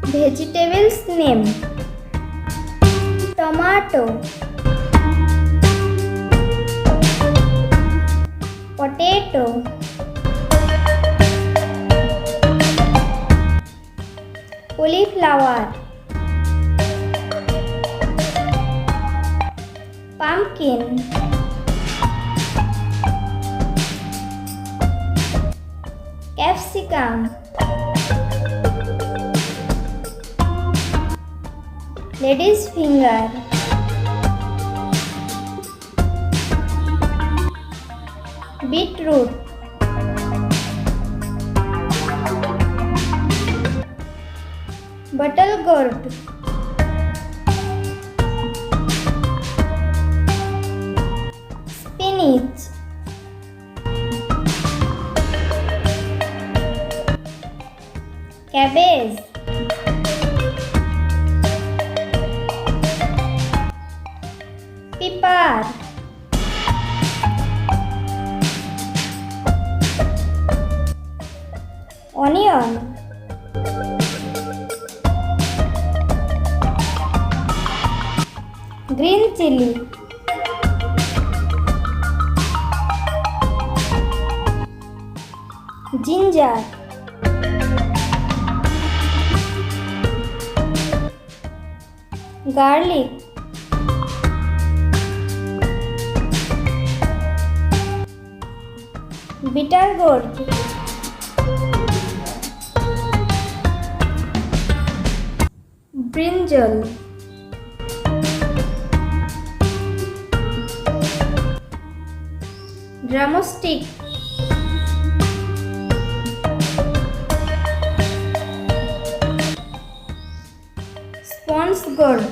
Vegetables name: tomato, potato, cauliflower, pumpkin, capsicum, lady's finger, beetroot, bottle gourd, spinach, cabbage, pepper, onion, green chilli, ginger, garlic, bitter gourd, brinjal, drumstick, sponge gourd,